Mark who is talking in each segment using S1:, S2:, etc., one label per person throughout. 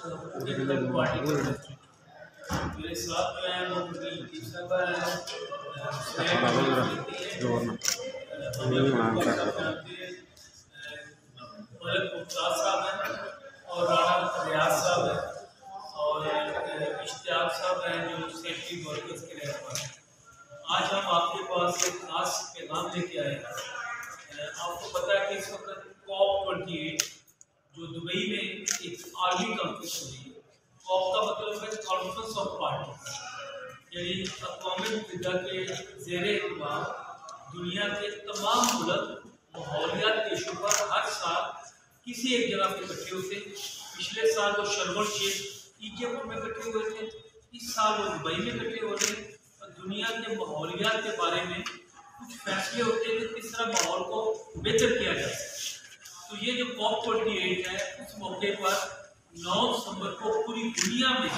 S1: Political party मेरे साथ जो है वो लतीफ़ साहब मुमताज़ साहब हैं और राणा रियाज साहब हैं और इश्तियाक साहब हैं जो सेफ्टी वर्कर्स के रहनुमा हैं। आज हम आपके पास एक खास पैगाम लेके आए हैं। आपको पता है कि इस वक्त COP28 जो दुबई में एक आर्मी कॉन्फ्रेंस हुई है। COP का मतलब है कॉन्फ्रेंस ऑफ पार्टी, यानी अक़वाम मुत्तहिदा के ज़ेर इक़्तिदार दुनिया के तमाम मुल्क माहौलियात के इशू पर हर साल किसी एक जगह पे इकट्ठे होते। पिछले साल वो शर्म अल शेख इजिप्ट में इकट्ठे हुए थे, इस साल वो दुबई में इकट्ठे हो रहे हैं और दुनिया के माहौलियात के बारे में कुछ फैसले होते हैं कि किस तरह माहौल को बेहतर किया जा सकता है। तो ये जो COP28 है, उस मौके पर 9 दिसंबर को पूरी दुनिया में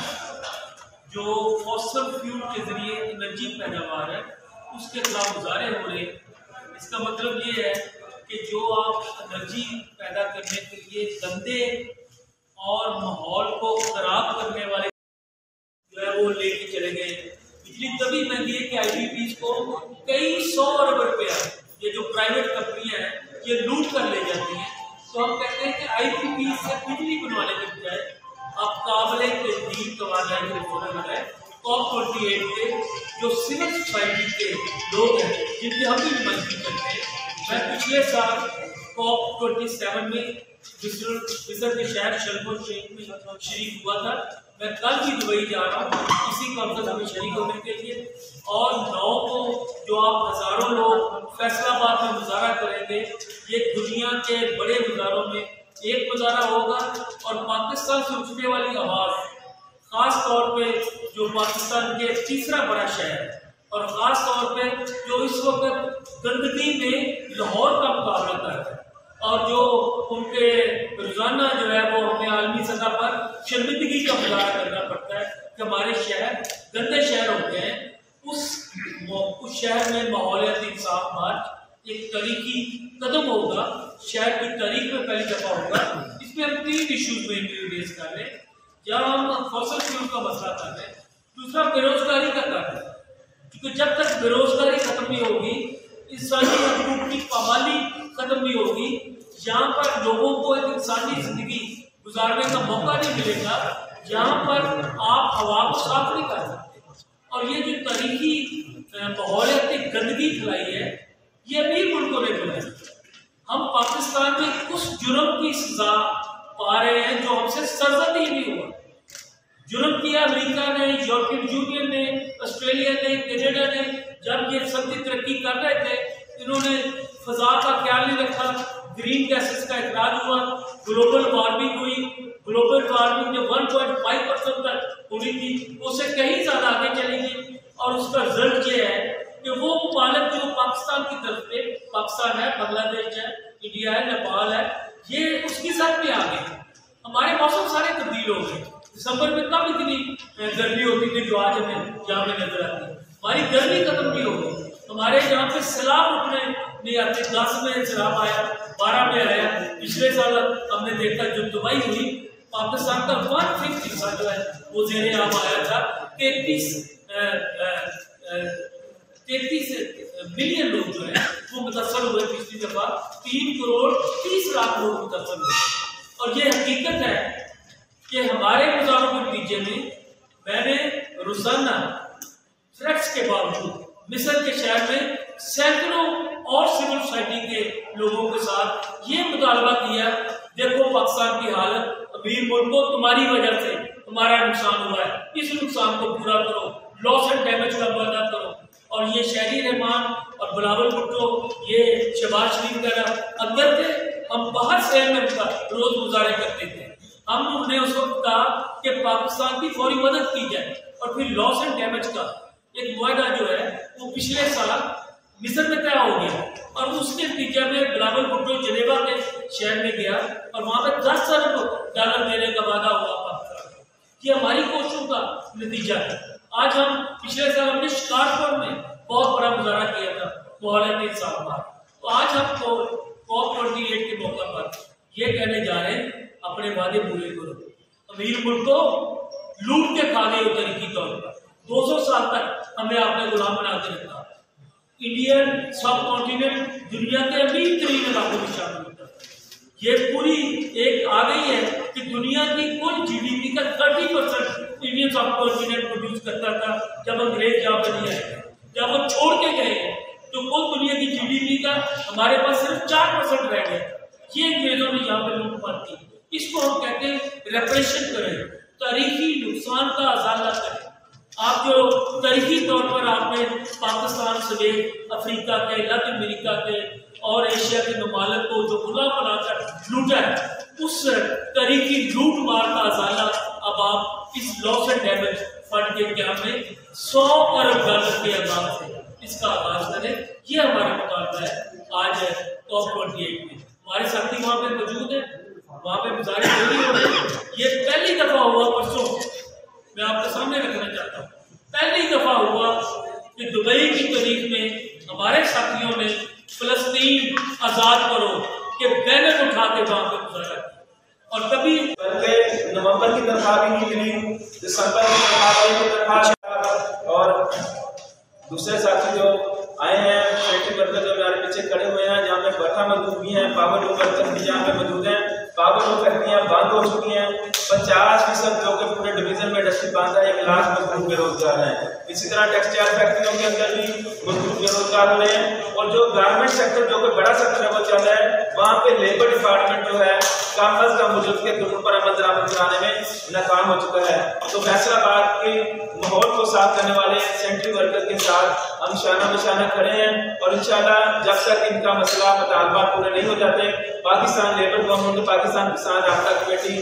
S1: जो फॉसिल फ्यूल के जरिए एनर्जी पैदावार है उसके खिलाफ मुजाहरे हो रहे हैं। इसका मतलब ये है कि जो आप एनर्जी पैदा करने के लिए गंदे और माहौल को खराब करने वाले जो है वो लेके चले गए। बिजली तभी महंगी है कि IPPs को कई 100 अरब रुपया ये जो प्राइवेट कंपनियां हैं ये लूट कर ले जाती हैं। तो हम कहते हैं कि IPPs से बिजली बनवाने के बजाय आप काबिल तजदीद तवानाई बनाए। COP28 के जो सिविल सोसाइटी के लोग हैं जिनकी हम भी नुमाइंदगी करते हैं, मैं पिछले साल COP27 में मिस्र के शहर शर्म अल शेख में शरीक हुआ था। मैं कल भी दुबई जा रहा हूँ इसी कॉन्फ्रेंस में शरीक होने के लिए। और 9 को जो आप हज़ारों लोग फैसलाबाद में मुजाहरा करेंगे, ये दुनिया के बड़े मुजाहरों में एक मुजाहरा होगा। और पाकिस्तान से उठने वाली आवाज़, ख़ास तौर पे जो पाकिस्तान के तीसरा बड़ा शहर है और ख़ास तौर पे जो इस वक्त गंदगी में लाहौर का मुकाबला कर रहा है और जो उनके रोज़ाना जो है वो हमें आलमी सतह पर शर्मिंदगी का मुजाहरा करना पड़ता है कि हमारे शहर गंदे शहर होते हैं। उस शहर में माहौलियाती इंसाफ मार्च एक तारीखी कदम होगा, शहर की तारीख में पहली दफ़ा होगा। इसमें हम 3 इशूज में रेज कर रहे हैं। जहाँ हम फॉसिल फ्यूल का मसला कर रहे हैं, दूसरा बेरोजगारी का कर रहे हैं, क्योंकि जब तक बेरोजगारी खत्म नहीं होगी, इंसानी हकूक़ की पामाली खत्म नहीं होगी, जहाँ पर लोगों को एक इंसानी जिंदगी गुजारने का मौका नहीं मिलेगा, जहाँ पर आप हवा को साफ नहीं कर सकते। और ये जो तारीखी माहौलियाती गंदगी फैलाई है, ये अमीर मुल्कों ने फैलाई। हम पाकिस्तान में उस जुर्म की सजा पा रहे हैं जो हमसे सरजद ही नहीं हुआ। जुर्म किया अमेरिका ने, यूरोपियन यूनियन ने, ऑस्ट्रेलिया ने, कनाडा ने। जब ये सख्ती तरक्की कर रहे थे, इन्होंने फजा का ख्याल नहीं रखा, ग्रीन गैसेस का इखराज हुआ, ग्लोबल वार्मिंग हुई। ग्लोबल वार्मिंग जो 1.5% तक हुई थी, उससे कहीं ज़्यादा आगे चली गई। और उसका रिजल्ट ये है कि वो मुमालिक जो पाकिस्तान की तरफ पे, पाकिस्तान है, बांग्लादेश है, इंडिया है, नेपाल है, ये उसकी साथ में आ गए। हमारे मौसम सारे तब्दील हो गए। दिसंबर में कब इतनी गर्मी होती थी जो आज हमें यहाँ में नजर आती है। हमारी गर्मी खत्म नहीं हो गई। हमारे यहाँ पे सैलाब उठने नहीं आते। 10 में सैलाब आया, 12 में आया। पिछले साल हमने देखा जो दुबई हुई, पाकिस्तान का 1/5 हिस्सा जो है वो ज़ेरे आम आया था। 33 मिलियन लोग जो है वो मुतासर हुए। पिछली दफा 3 करोड़ 30 लाख लोग मुतासर हुए। और ये हकीकत है कि हमारे मुजाहरों के नतीजे में मैंने रोजाना थ्रेट्स के बावजूद मिस्र के शहर में सैकड़ों और सिविल सोसाइटी के लोगों के साथ ये मुतालबा किया, देखो पाकिस्तान की हालत, अमीर मुल्कों तुम्हारी वजह से हमारा नुकसान हुआ है, इस नुकसान को पूरा करो, लॉस एंड डैमेज का वादा करो। और ये शहरी रहमान और बिलावल भुट्टो, ये शहबाज शरीफ वगैरह अंदर थे, हम बाहर शहर में रोज गुजारे करते थे। हमने उस वक्त कहा कि पाकिस्तान की फौरी मदद की जाए। और फिर लॉस एंड डैमेज का एक मुआहदा जो है वो पिछले साल मिस्र में तय हो गया। और उसके नतीजे में बिलावल भुट्टो जनेवा के शहर में गया और वहां पे 10 अरब डॉलर देने का वादा हुआ पाकिस्तान। ये हमारी कोशिशों का नतीजा है। आज हम पिछले साल हमने शिकारपुर में बहुत बड़ा मुजाहरा किया था माहौलियाती इंसाफ पर। तो आज हम COP28 के मौके पर ये कहने जा रहे हैं, अपने वादे पूरे करो। अमीर मुल्क को लूट के खा गए हो तरीकी तौर पर। 200 साल तक हमें आपने गुलाम बना के रखा। इंडियन सब कॉन्टिनेंट दुनिया के अमीर तरीन इलाकों में शामिल होता है। ये पूरी एक आ गई है कि दुनिया की कुल GDP का 30% इंडियन सब कॉन्टिनेंट प्रोड्यूस करता था जब अंग्रेज यहाँ पर नहीं आए। जब वो छोड़ के गए तो कुल दुनिया की GDP का हमारे पास सिर्फ 4% रह गया। ये अंग्रेजों ने यहाँ पर लूटपाट की। इसको हम कहते हैं रेप्रेशन करें, तारीखी नुकसान का अजाला करें। आप जो तारीखी तौर पर आपने पाकिस्तान समेत अफ्रीका के, लैटिन अमेरिका के और एशिया के ममालिक को जो गुलाम बनाकर लूटा है, उस तारीखी लूट मार का अजाला अब आप इस लॉस एंड डैमेज फंड के क्या में 100 अरब डॉलर के अंदाज से इसका आगाज करें। ये हमारा मुतालबा है आज COP28 में। हमारे साथी वहाँ पे मौजूद है, वहाँ पे गुजारिश हो रही है। ये पहली दफा हुआ परसों, मैं आपके सामने रखना चाहता हूँ, पहली दफा हुआ कि दुबई की तारीख में हमारे साथियों ने फलस्तीन आजाद करो के बैनर उठा के वहां पे गुजारा किया। और कभी
S2: नवंबर की तनख्वाह भी नहीं मिली, दिसंबर की तनख्वाह और दूसरे साथी जो आए हैं फैक्ट्री वर्कर जो हमारे पीछे खड़े हुए हैं, जहाँ पे भट्ठा मजदूर भी हैं, पावर लूम वर्कर भी यहाँ पे मौजूद हैं। पावर लूम फैक्ट्रियाँ बंद हो चुकी हैं। 50% जो कि पूरे डिवीजन में इंडस्ट्री बंद है, 1 लाख मजदूर बेरोजगार हैं। इसी तरह टेक्सटाइल फैक्ट्रियों के अंदर भी मजदूर बेरोजगार हुए हैं। और जो गारमेंट सेक्टर जो कि बड़ा सेक्टर है वो चल रहा है, वहाँ पे लेबर डिपार्टमेंट जो है कम अज कम मुजब के कानून पर अमल दरामद कराने में नाकाम हो चुका है। तो फैसलाबाद के माहौल को साफ करने वाले सेंट्री वर्कर के साथ हम शाना बशाना खड़े हैं। और इंशाल्लाह जब तक इनका मसला मुतालबा पूरे नहीं हो जाते, पाकिस्तान लेबर गवर्नमेंट, पाकिस्तान किसान राब्ता कमेटी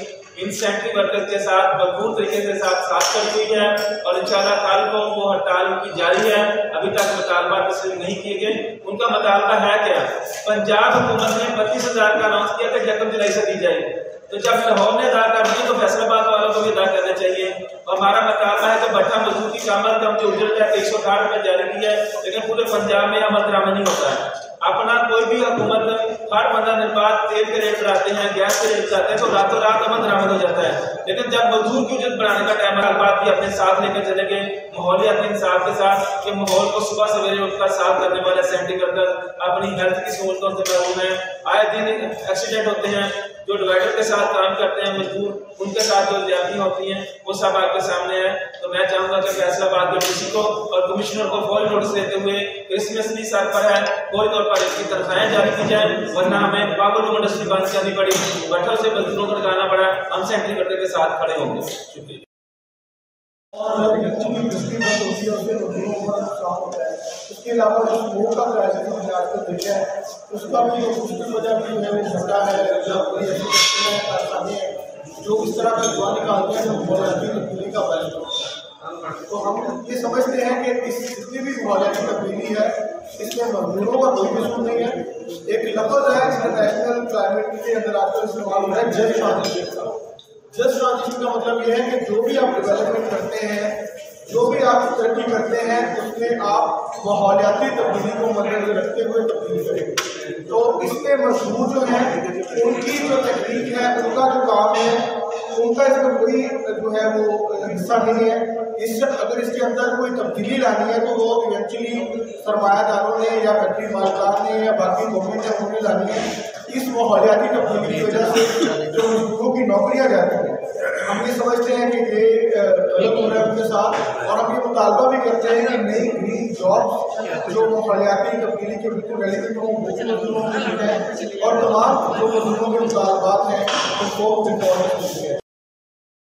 S2: इन सेंट्री वर्कर के साथ भरपूर तरीके से साथ करती हुई है। और इंशाल्लाह कल को वो हड़ताल उनकी जारी है। अभी तक मुतालबा तस्लीम नहीं किए गए। उनका मुतालबा है क्या? पंजाब हुकूमत ने 32,000 का अनाउंस किया था 1 जुलाई से दी जाएगी। तो जब लाहौर ने अदा कर दिया तो फैसलाबाद वालों को भी अदा करना चाहिए। और हमारा मुतालबा है कि भट्ठा मजदूर की कम अज कम जो उजरत है 160 रुपये जारी की है, लेकिन पूरे पंजाब में अमल दरामद नहीं होता है। अपना कोई भी हुकूमत हर 15 दिन बाद तेल के रेट बढ़ाते हैं, गैस के रेट बढ़ाते हैं, तो रातों रात अमल दरामद हो जाता है। लेकिन जब मजदूर की उजरत बढ़ाने का टाइम है, बात भी अपने साथ लेकर चलेंगे माहौलियाती इंसाफ के साथ कि माहौल को सुबह सवेरे उठकर साफ करने वाले सेंट्री वर्कर अपनी हेल्थ की सहूलतों से महरूम है। आए दिन एक्सीडेंट होते हैं, जो डिवाइडर के साथ काम करते हैं मजदूर, उनके साथ जो ज्यादतियां होती हैं वो सब आपके सामने है। तो मैं चाहूंगा कि फैसलाबाद के डीसी को और कमिश्नर को फौरी नोटिस देते हुए क्रिसमस नहीं सर पर है, फौरी तौर पर इसकी तनख्वाहें जारी की जाए, वरना हमें पावर लूम इंडस्ट्री बंद करनी पड़ी, भट्ठों से मजदूरों को लगाना पड़ा। हम सेंट्री वर्कर के साथ खड़े होंगे। शुक्रिया।
S3: इसके अलावा जो स्मोक का क्राइसिस हमने आज तक देखा है, उसका भी मुश्किल वजह भी जो है वो झगड़ा है, जो इस तरह का जुआ निकालते हैं जो माहौलियाती तब्दीली का बैन। तो हम ये समझते हैं कि इस जितनी भी माहौलियाती तब्दीली है इसमें मजदूरों का कोई कसूर नहीं है। एक लफ्ज़ है इंटरनेशनल क्लाइमेट के अंदर आजकल इस्तेमाल हो रहा है, जस्ट ट्रांजिशन का। जस्ट ट्रांजिशन का मतलब ये है कि जो भी आप डेवलपमेंट करते हैं, जो भी आप तरक्की करते हैं, उसमें आप माहौलियाती तब्दीली को मद्देनजर रखते हुए तब्दीली करें। तो इसमें मजदूर जो है उनकी जो तकनीक है, उनका जो काम है, उनका इसमें कोई जो है वो हिस्सा नहीं है। अगर इसके अंदर कोई तब्दीली लानी है तो वो इवेंचुअली सरमायादारों ने या फैक्ट्री मालिकान ने या बाकी गवर्नमेंट ने उन्हें लानी है। इस माहौलियाती तब्दीली की वजह से जो मजदूरों की नौकरियाँ जाती हैं, हम ये समझते हैं कि ये गलत हो रहा है उनके साथ। और हम ये मुतालबा भी करते हैं कि नई ग्रीन जॉब जो माहौलियाती तब्दीली के बिल्कुल रेलिवेंट हों, मजदूरों के लिए और तमाम जो मजदूरों के मुतालबात हैं उनको इम्पोर्टेंस देते हैं।